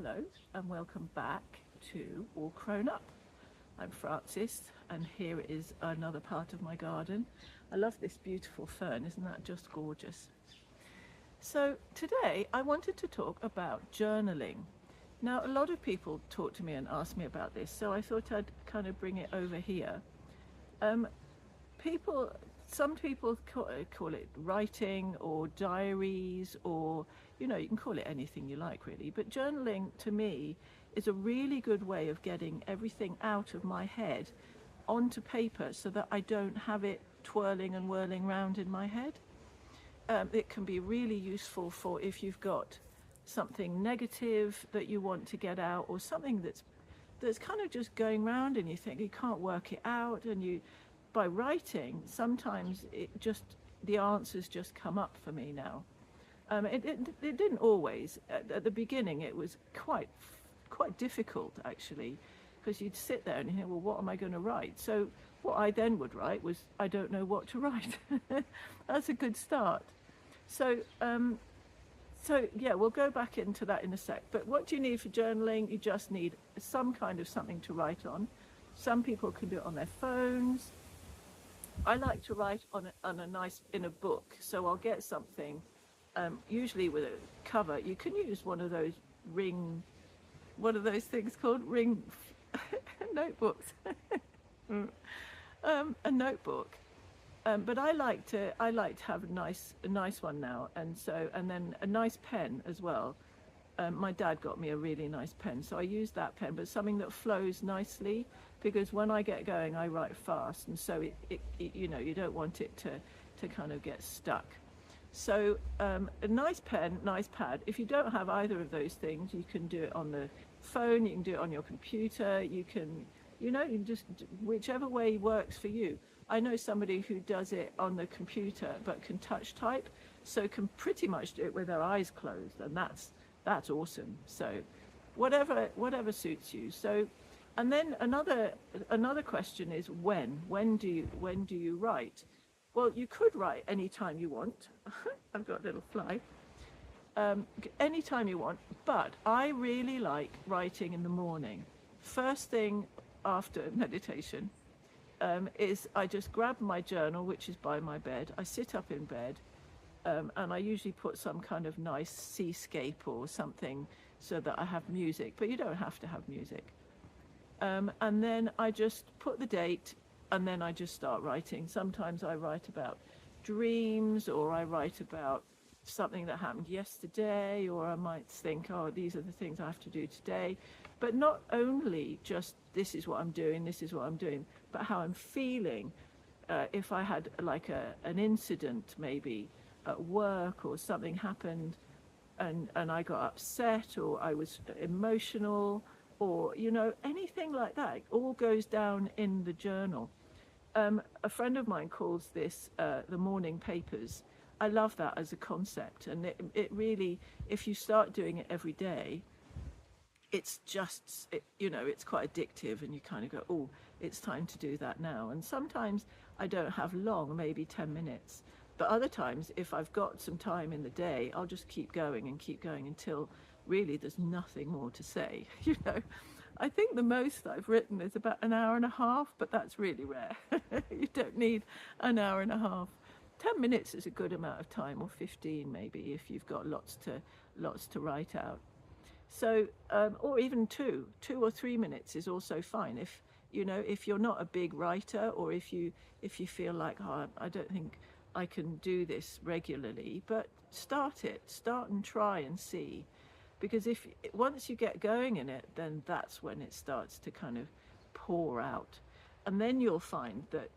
Hello and welcome back to All Crone Up. I'm Frances and here is another part of my garden. I love this beautiful fern, isn't that just gorgeous? So today I wanted to talk about journaling. Now a lot of people talk to me and ask me about this, so I thought I'd kind of bring it over here. People, some people call it writing or diaries, or you can call it anything you like really, but journaling to me is a really good way of getting everything out of my head onto paper so that I don't have it twirling and whirling around in my head. It can be really useful for if you've got something negative that you want to get out, or something that's kind of just going around and you think you can't work it out, and by writing sometimes the answers just come up for me now. It didn't always. At the beginning it was quite difficult actually, because you'd sit there and you think, well, what am I going to write? So what I then would write was, I don't know what to write. That's a good start. So yeah, we'll go back into that in a sec. But what do you need for journaling? You just need some kind of something to write on. Some people can do it on their phones. I like to write in a book, so I'll get something, usually with a cover. You can use one of those what are those things called? Ring notebooks. A notebook. But I like to have a nice one now, and then a nice pen as well. My dad got me a really nice pen, so I use that pen, but something that flows nicely, because when I get going I write fast, and so you don't want it to kind of get stuck. So a nice pen, nice pad. If you don't have either of those things, you can do it on the phone, you can do it on your computer, you can just whichever way works for you. I know somebody who does it on the computer but can touch type, so can pretty much do it with their eyes closed, and that's awesome. So whatever suits you. So, and then another question is when do you write? Well, you could write anytime you want. I've got a little fly. Anytime you want, but I really like writing in the morning. First thing after meditation is I just grab my journal, which is by my bed. I sit up in bed, and I usually put some kind of nice seascape or something so that I have music, but you don't have to have music. And then I just put the date, and then I just start writing. Sometimes I write about dreams, or I write about something that happened yesterday, or I might think, oh, these are the things I have to do today. But not only just this is what I'm doing, but how I'm feeling. If I had like an incident maybe at work, or something happened and I got upset, or I was emotional, or anything like that, it all goes down in the journal. A friend of mine calls this the morning papers. I love that as a concept, and it really, if you start doing it every day, it's quite addictive, and you kind of go, oh, it's time to do that now. And sometimes I don't have long, maybe 10 minutes, but other times if I've got some time in the day, I'll just keep going until really there's nothing more to say. I think the most I've written is about an hour and a half, but that's really rare. You don't need an hour and a half. 10 minutes is a good amount of time, or 15 maybe, if you've got lots to write out. So or even two or 3 minutes is also fine. If you're not a big writer, or if you feel like, oh, I don't think I can do this regularly, but start and try and see. Because once you get going in it, then that's when it starts to kind of pour out. And then you'll find that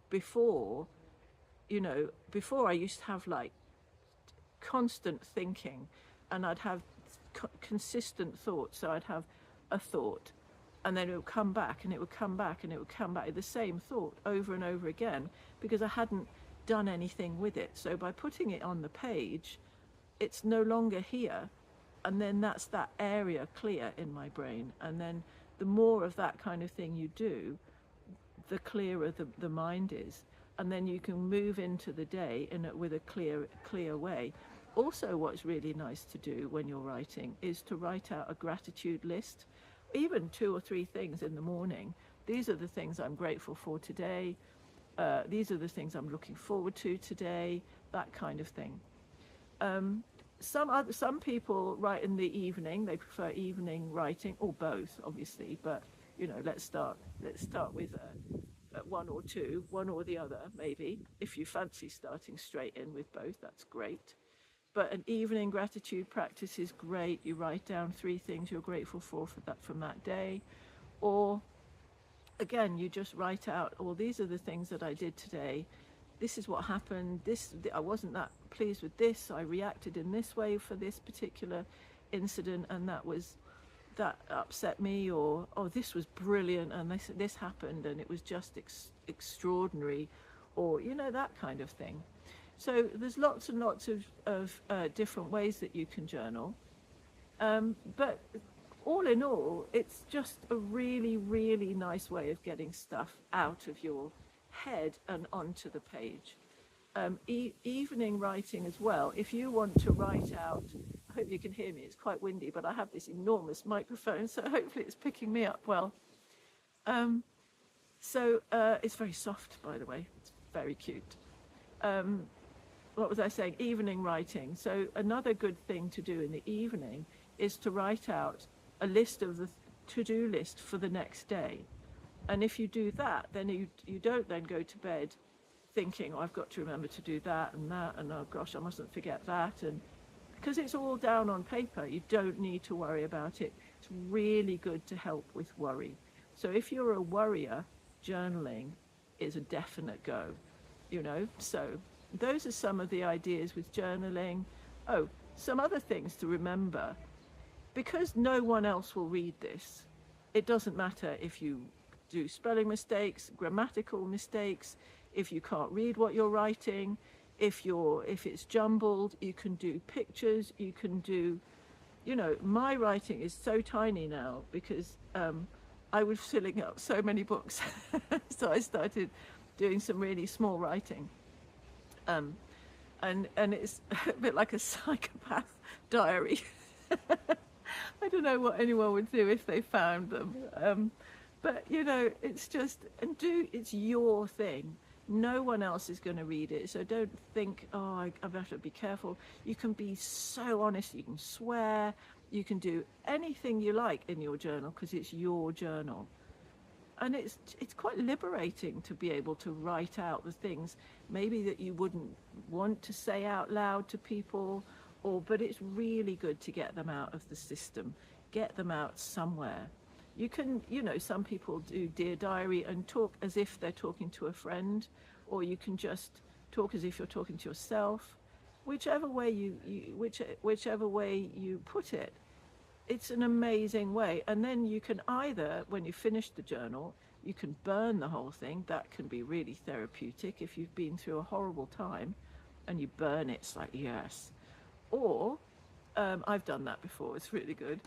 before I used to have like constant thinking, and I'd have consistent thoughts. So I'd have a thought, and then it would come back, and it would come back, and it would come back, the same thought over and over again, because I hadn't done anything with it. So by putting it on the page, it's no longer here, and then that's that area clear in my brain. And then the more of that kind of thing you do, the clearer the mind is, and then you can move into the day with a clear way. Also, what's really nice to do when you're writing is to write out a gratitude list, even 2 or 3 things in the morning. These are the things I'm grateful for today. These are the things I'm looking forward to today, that kind of thing. Some people write in the evening. They prefer evening writing, or both, obviously. But let's start with one or two, one or the other, maybe. If you fancy starting straight in with both, that's great. But an evening gratitude practice is great. You write down 3 things you're grateful for that from that day, or again, you just write out, oh, these are the things that I did today. This is what happened. I wasn't that pleased with this. I reacted in this way for this particular incident, and that upset me. Or, oh, this was brilliant, and this happened, and it was just extraordinary, or that kind of thing. So there's lots and lots of different ways that you can journal, but all in all, it's just a really, really nice way of getting stuff out of your head and onto the page. Evening writing as well. If you want to write out, I hope you can hear me, it's quite windy, but I have this enormous microphone, so hopefully it's picking me up well. It's very soft, by the way. It's very cute. What was I saying? Evening writing. So another good thing to do in the evening is to write out a list of the to-do list for the next day. And if you do that, then you don't then go to bed thinking, oh, I've got to remember to do that, and oh gosh, I mustn't forget that. And because it's all down on paper, you don't need to worry about it. It's really good to help with worry. So if you're a worrier, journaling is a definite go, So those are some of the ideas with journaling. Oh, some other things to remember. Because no one else will read this, it doesn't matter if you do spelling mistakes, grammatical mistakes, if you can't read what you're writing, if it's jumbled, you can do pictures, you can do, my writing is so tiny now because I was filling up so many books. So I started doing some really small writing. And it's a bit like a psychopath diary. I don't know what anyone would do if they found them. But, it's your thing. No one else is going to read it. So don't think, oh, I better be careful. You can be so honest. You can swear. You can do anything you like in your journal because it's your journal. And it's quite liberating to be able to write out the things maybe that you wouldn't want to say out loud to people, but it's really good to get them out of the system, get them out somewhere. You can, some people do Dear Diary and talk as if they're talking to a friend, or you can just talk as if you're talking to yourself. Whichever way whichever way you put it, it's an amazing way. And then you can either, when you finish the journal, you can burn the whole thing. That can be really therapeutic if you've been through a horrible time and you burn it. It's like, yes. Or, I've done that before, it's really good.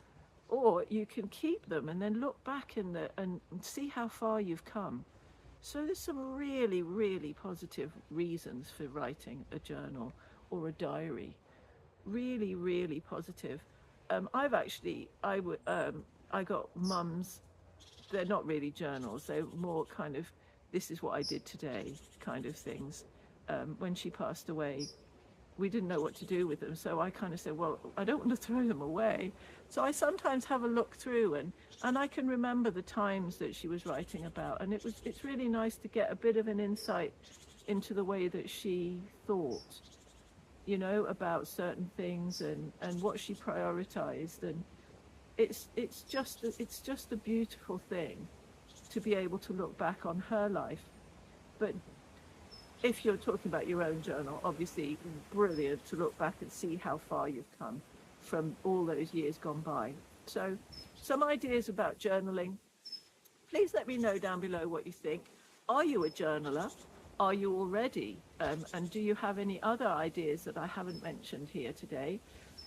Or you can keep them and then look back and see how far you've come. So there's some really, really positive reasons for writing a journal or a diary. Really, really positive. I got mum's, they're not really journals, they're more kind of, this is what I did today kind of things. When she passed away, we didn't know what to do with them, so I kind of said, well, I don't want to throw them away. So I sometimes have a look through and I can remember the times that she was writing about, and it's really nice to get a bit of an insight into the way that she thought, about certain things and what she prioritized. And it's just a beautiful thing to be able to look back on her life. But if you're talking about your own journal, obviously brilliant to look back and see how far you've come from all those years gone by. So some ideas about journaling. Please let me know down below what you think. Are you a journaler? Are you already? And do you have any other ideas that I haven't mentioned here today?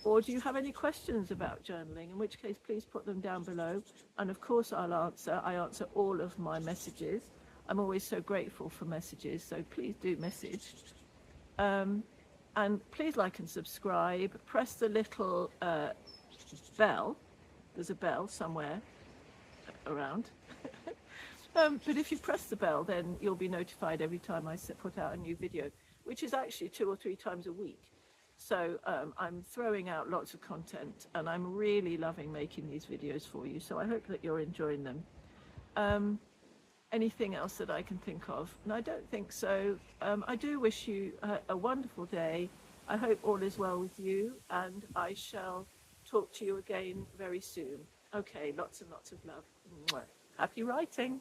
Or do you have any questions about journaling? In which case, please put them down below. And of course, I answer all of my messages. I'm always so grateful for messages, so please do message. And please like and subscribe. Press the little bell. There's a bell somewhere around. But if you press the bell, then you'll be notified every time I put out a new video, which is actually 2 or 3 times a week. So I'm throwing out lots of content, and I'm really loving making these videos for you. So I hope that you're enjoying them. Anything else that I can think of? And I don't think so. I do wish you a wonderful day. I hope all is well with you, and I shall talk to you again very soon. Okay, lots and lots of love. Mwah. Happy writing.